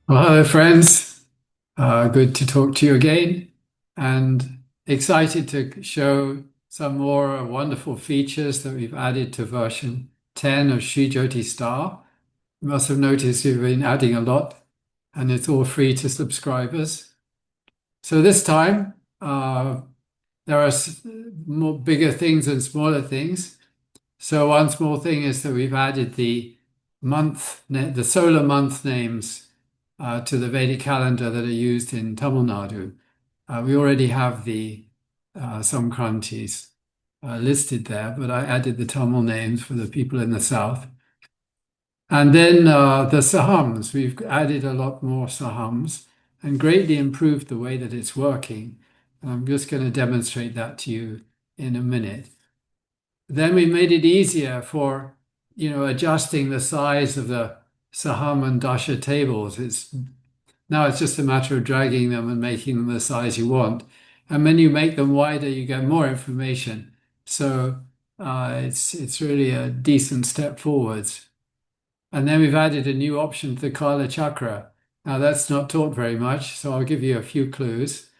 Well, hello, friends. Good to talk to you again, and excited to show some more wonderful features that we've added to version 10 of Shri Jyoti Star. You must have noticed we've been adding a lot, and it's all free to subscribers. So this time, there are more bigger things and smaller things. So one small thing is that we've added the solar month names to the Vedic calendar that are used in Tamil Nadu. We already have the Samkrantis listed there, but I added the Tamil names for the people in the south. And then the Sahams, we've added a lot more Sahams and greatly improved the way that it's working. And I'm just going to demonstrate that to you in a minute. Then we made it easier for, adjusting the size of the Saham and Dasha tables. Now it's just a matter of dragging them and making them the size you want. And when you make them wider, you get more information. So it's really a decent step forwards. And then we've added a new option for the Kala Chakra. Now that's not taught very much, so I'll give you a few clues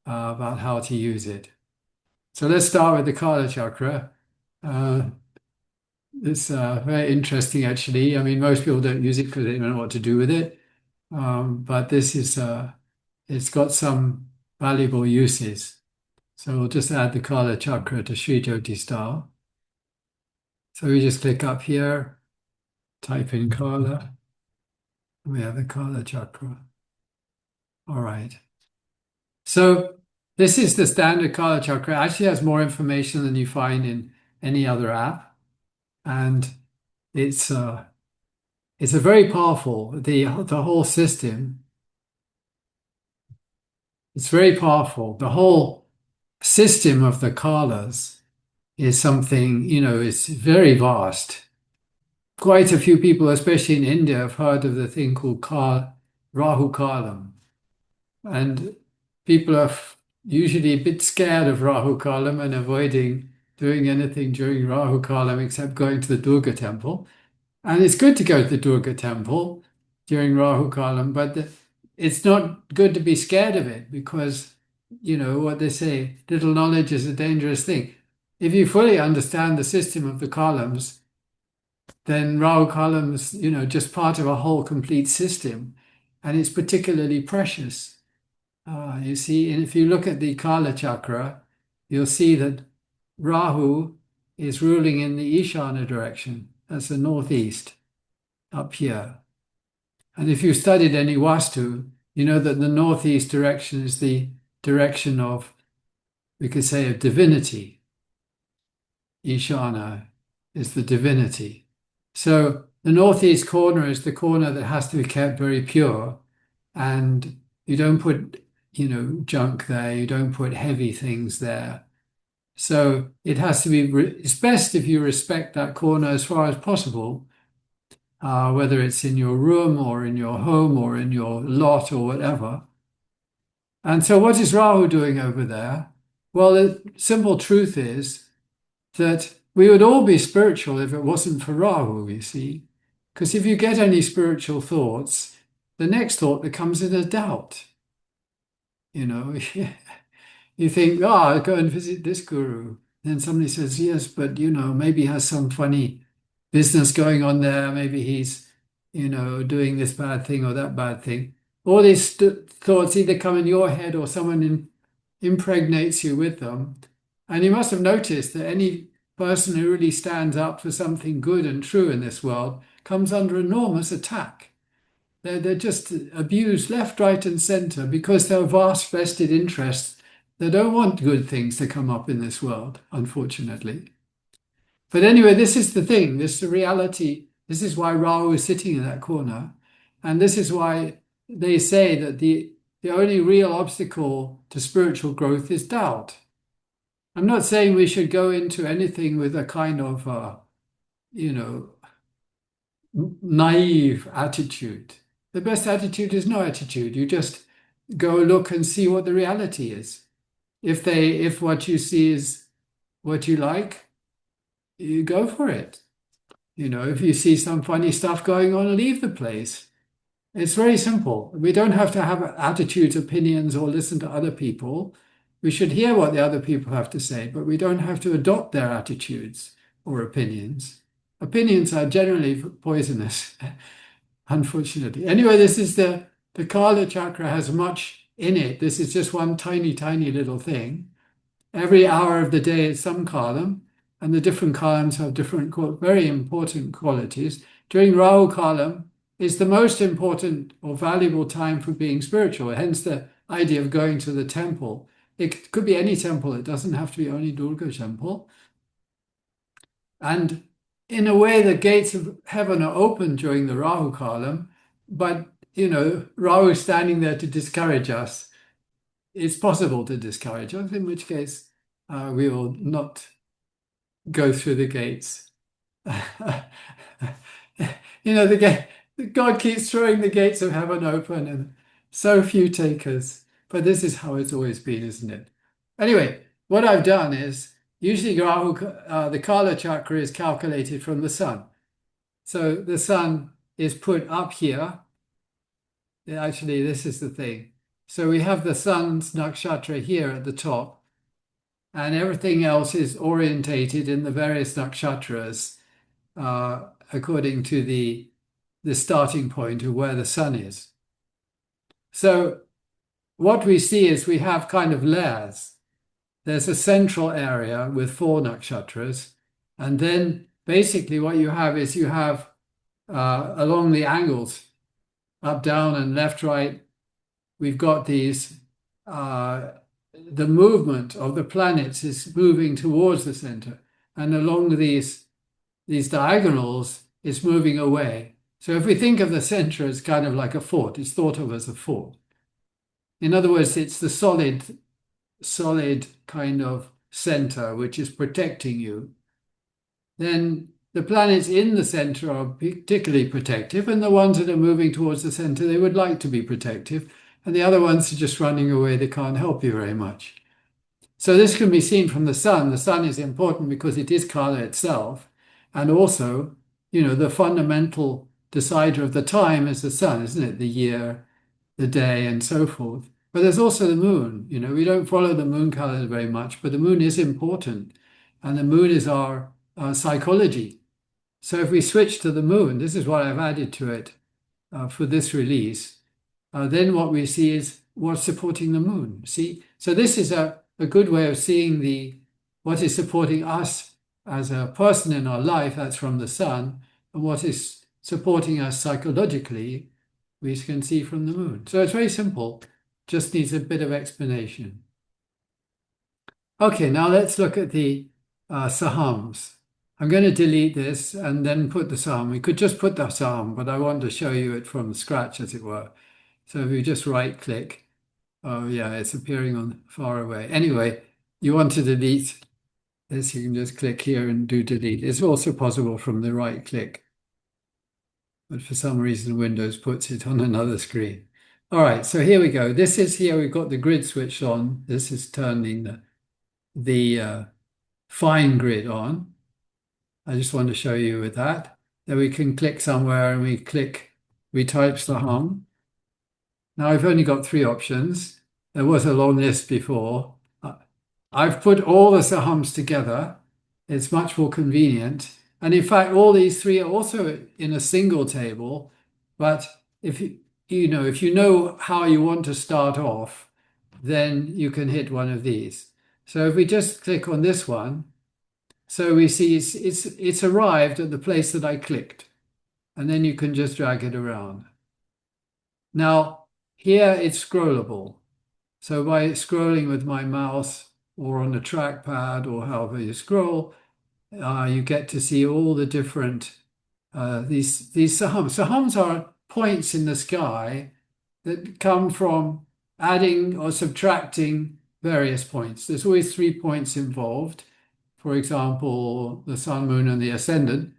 about how to use it. So let's start with the Kala Chakra. It's very interesting, actually. I mean, most people don't use it because they don't know what to do with it. But it's got some valuable uses. So we'll just add the Kala Chakra to Shri Jyoti Star. So we just click up here, type in Kala, and we have the Kala Chakra. All right. So this is the standard Kala Chakra. It actually has more information than you find in any other app. And it's a very powerful, the whole system. It's very powerful. The whole system of the Kalas is something, it's very vast. Quite a few people, especially in India, have heard of the thing called Rahu Kalam. And people are usually a bit scared of Rahu Kalam and avoiding doing anything during Rahu Kalam except going to the Durga temple. And it's good to go to the Durga temple during Rahu Kalam, but it's not good to be scared of it because, what they say, little knowledge is a dangerous thing. If you fully understand the system of the columns, then Rahu Kalam is, just part of a whole complete system, and it's particularly precious. You see, and if you look at the Kala Chakra, you'll see that Rahu is ruling in the Ishana direction. That's the northeast, up here. And if you've studied any Vastu, you know that the northeast direction is the direction of, we could say, of divinity. Ishana is the divinity. So the northeast corner is the corner that has to be kept very pure. And you don't put, junk there. You don't put heavy things there. So it has to be, it's best if you respect that corner as far as possible, whether it's in your room or in your home or in your lot or whatever. And so what is Rahu doing over there? Well, the simple truth is that we would all be spiritual if it wasn't for Rahu, you see. Because if you get any spiritual thoughts, the next thought that comes in a doubt. You think, I'll go and visit this guru. Then somebody says, yes, but, maybe he has some funny business going on there. Maybe he's, doing this bad thing or that bad thing. All these thoughts either come in your head or someone impregnates you with them. And you must have noticed that any person who really stands up for something good and true in this world comes under enormous attack. They're just abused left, right, and center because there are vast vested interests that don't want good things to come up in this world, unfortunately. But anyway, this is the thing. This is the reality. This is why Rahu is sitting in that corner. And this is why they say that the only real obstacle to spiritual growth is doubt. I'm not saying we should go into anything with a kind of, naive attitude. The best attitude is no attitude. You just go look and see what the reality is. If what you see is what you like, you go for it. If you see some funny stuff going on, leave the place. It's very simple. We don't have to have attitudes, opinions, or listen to other people. We should hear what the other people have to say, but we don't have to adopt their attitudes or opinions. Opinions are generally poisonous, unfortunately. Anyway, this is the Kala Chakra has much in it. This is just one tiny, tiny little thing. Every hour of the day is some column, and the different columns have different, very important qualities. During Rahu Kalam is the most important or valuable time for being spiritual, hence the idea of going to the temple. It could be any temple, it doesn't have to be only Durga temple. And in a way, the gates of heaven are open during the Rahu Kalam, but Rahu is standing there to discourage us. It's possible to discourage us, in which case we will not go through the gates. God keeps throwing the gates of heaven open and so few takers. But this is how it's always been, isn't it? Anyway, what I've done is usually the Kala Chakra is calculated from the sun. So the sun is put up here. Actually, this is the thing. So we have the sun's nakshatra here at the top, and everything else is orientated in the various nakshatras according to the starting point of where the sun is. So what we see is we have kind of layers. There's a central area with 4 nakshatras, and then basically what you have is you have along the angles, up, down, and left, right, we've got these, the movement of the planets is moving towards the center, and along these diagonals, it's moving away. So if we think of the center as kind of like a fort, it's thought of as a fort. In other words, it's the solid kind of center which is protecting you. Then the planets in the center are particularly protective, and the ones that are moving towards the center, they would like to be protective, and the other ones are just running away. They can't help you very much. So this can be seen from the sun. The sun is important because it is Kala itself, and also, the fundamental decider of the time is the sun, isn't it? The year, the day, and so forth. But there's also the moon. We don't follow the moon calendar very much, but the moon is important, and the moon is our psychology. So if we switch to the moon, this is what I've added to it for this release, then what we see is what's supporting the moon. See, so this is a good way of seeing what is supporting us as a person in our life, that's from the sun, and what is supporting us psychologically, we can see from the moon. So it's very simple, just needs a bit of explanation. Okay, now let's look at the Sahams. I'm going to delete this and then put the Saham. We could just put the Saham, but I want to show you it from scratch, as it were. So if you just right click, oh yeah, it's appearing on far away. Anyway, you want to delete this, you can just click here and do delete. It's also possible from the right click, but for some reason Windows puts it on another screen. All right, so here we go. This is here, we've got the grid switched on. This is turning the fine grid on. I just want to show you with that. Then we can click somewhere and we type Saham. Now I've only got 3 options. There was a long list before. I've put all the Sahams together. It's much more convenient. And in fact, all these 3 are also in a single table. But if you know how you want to start off, then you can hit one of these. So if we just click on this one, so we see it's arrived at the place that I clicked, and then you can just drag it around. Now, here it's scrollable. So by scrolling with my mouse or on the trackpad or however you scroll, you get to see all the different, these Sahams. Sahams are points in the sky that come from adding or subtracting various points. There's always 3 points involved. For example, the sun, moon, and the ascendant.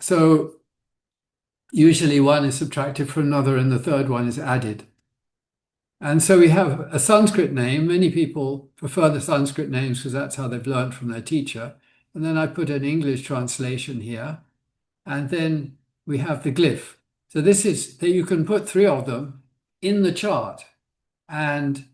So usually one is subtracted from another and the third one is added. And so we have a Sanskrit name. Many people prefer the Sanskrit names because that's how they've learned from their teacher. And then I put an English translation here. And then we have the glyph. So this is that you can put three of them in the chart, and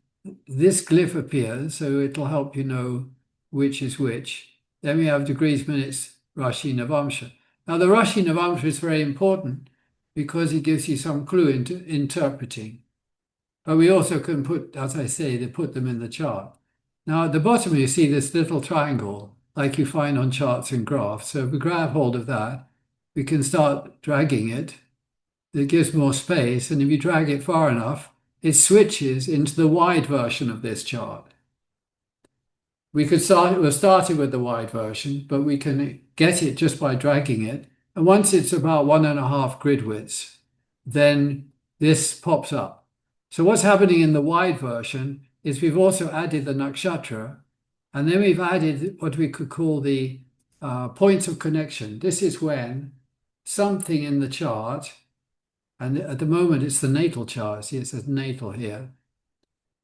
this glyph appears, so it'll help you know which is which. Then we have degrees, minutes, Rashi, Navamsha. Now the Rashi Navamsha is very important because it gives you some clue into interpreting. But we also can put, as I say, they put them in the chart. Now at the bottom you see this little triangle like you find on charts and graphs. So if we grab hold of that, we can start dragging it. It gives more space, and if you drag it far enough, it switches into the wide version of this chart. We're starting with the wide version, but we can get it just by dragging it. And once it's about 1.5 grid widths, then this pops up. So what's happening in the wide version is we've also added the nakshatra, and then we've added what we could call the points of connection. This is when something in the chart, and at the moment it's the natal chart, see it says natal here,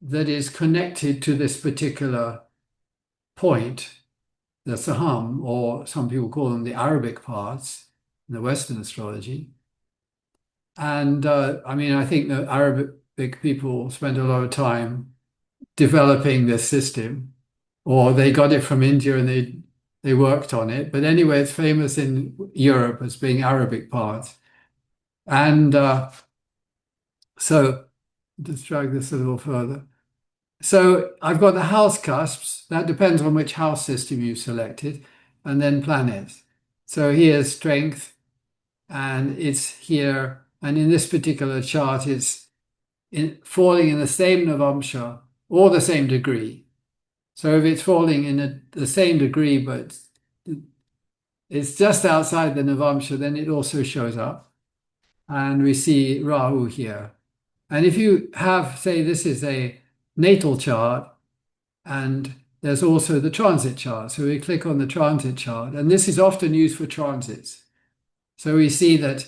that is connected to this particular point, the Saham, or some people call them the Arabic parts in the Western astrology. And I mean, I think that Arabic people spent a lot of time developing this system, or they got it from India and they worked on it. But anyway, it's famous in Europe as being Arabic parts. And so let's drag this a little further. So I've got the house cusps. That depends on which house system you've selected, and then planets. So here's strength, and it's here. And in this particular chart, it's falling in the same Navamsha or the same degree. So if it's falling in the same degree, but it's just outside the Navamsha, then it also shows up. And we see Rahu here. And if you have, say, this is a natal chart, and there's also the transit chart. So we click on the transit chart, and this is often used for transits. So we see that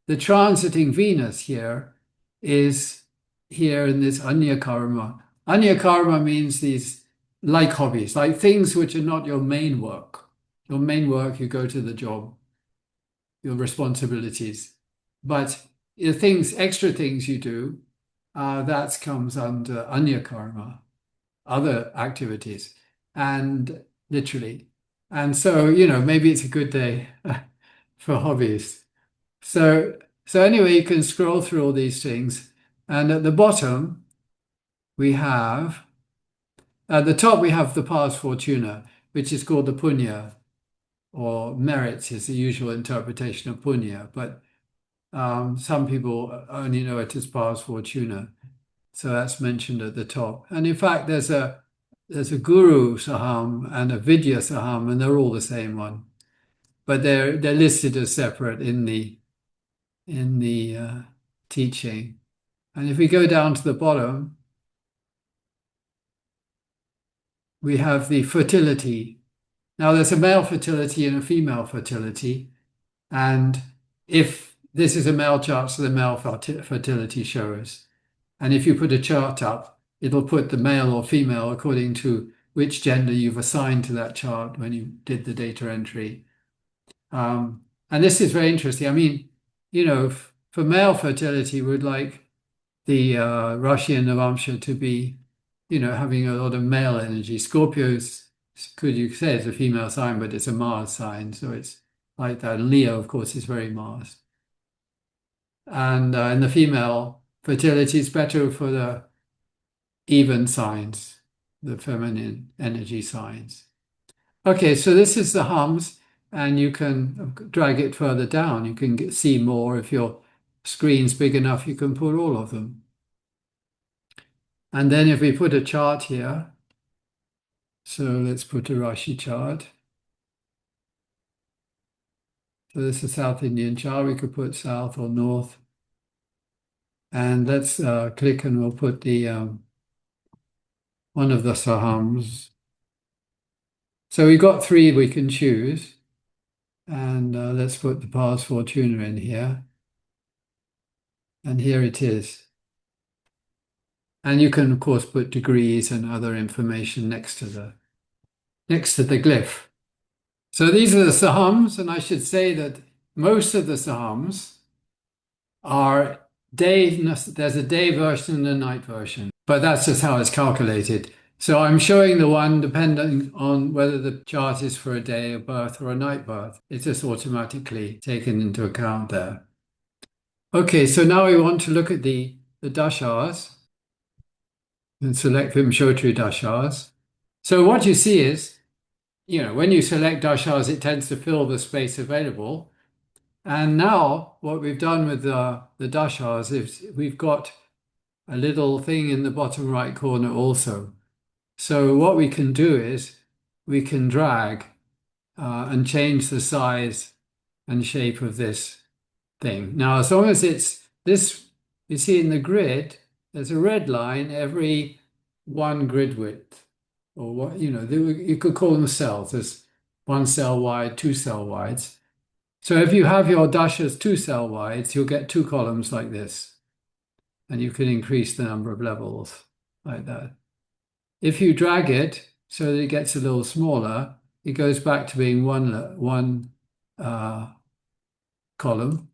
the transiting Venus here is here in this Anya Karma. Anya Karma means these like hobbies, like things which are not your main work. Your main work, you go to the job, your responsibilities. But the things, extra things you do, that comes under Anya Karma, other activities, and literally. And so, maybe it's a good day for hobbies. So anyway, you can scroll through all these things. And at the bottom, we have, at the top, we have the pars fortuna, which is called the punya, or merits is the usual interpretation of punya. But some people only know it as pars fortuna. So that's mentioned at the top. And in fact, there's a guru saham and a vidya saham, and they're all the same one. But they're listed as separate in the teaching. And if we go down to the bottom, we have the fertility. Now there's a male fertility and a female fertility. And if this is a male chart, so the male fertility shows. And if you put a chart up, it'll put the male or female according to which gender you've assigned to that chart when you did the data entry. And this is very interesting. I mean, for male fertility, we'd like the Rashi and Navamsha to be, having a lot of male energy. Scorpio's, could you say, it's a female sign, but it's a Mars sign, so it's like that. And Leo, of course, is very Mars. And in the female, fertility is better for the even signs, the feminine energy signs. Okay, so this is the hums, and you can drag it further down. You can see more. If your screen's big enough, you can put all of them. And then if we put a chart here, so let's put a Rashi chart. So this is South Indian chart. We could put south or north. And let's click, and we'll put the one of the sahams. So we've got 3 we can choose. And let's put the pars fortuna in here. And here it is. And you can, of course, put degrees and other information next to the glyph. So these are the sahams, and I should say that most of the sahams are there's a day version and a night version, but that's just how it's calculated. So I'm showing the one depending on whether the chart is for a day of birth or a night birth. It's just automatically taken into account there. Okay, so now we want to look at the dashas and select Vimshottari dashas. So what you see is, when you select dashas, it tends to fill the space available. And now what we've done with the dashas is we've got a little thing in the bottom right corner also. So what we can do is we can drag and change the size and shape of this thing. Now, as long as it's this, you see in the grid, there's a red line every one grid width, or what, you could call them cells. There's one cell wide, two cell wides. So if you have your dashas two cell wides, you'll get two columns like this, and you can increase the number of levels like that. If you drag it so that it gets a little smaller, it goes back to being one column,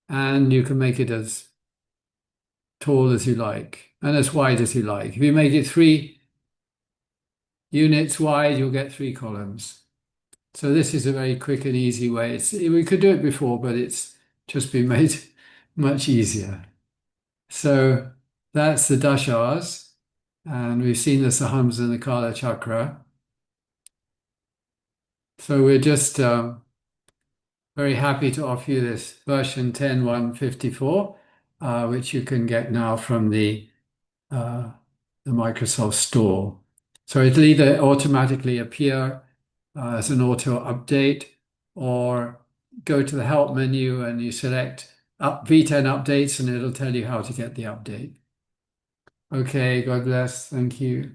and you can make it as tall as you like and as wide as you like. If you make it 3 units wide, you'll get 3 columns. So this is a very quick and easy way. We could do it before, but it's just been made much easier. So that's the dashas, and we've seen the Sahams and the Kala Chakra. So we're just very happy to offer you this version 10.154, which you can get now from the Microsoft Store. So it'll either automatically appear as an auto update, or go to the help menu and you select V10 updates and it'll tell you how to get the update. Okay, God bless. Thank you.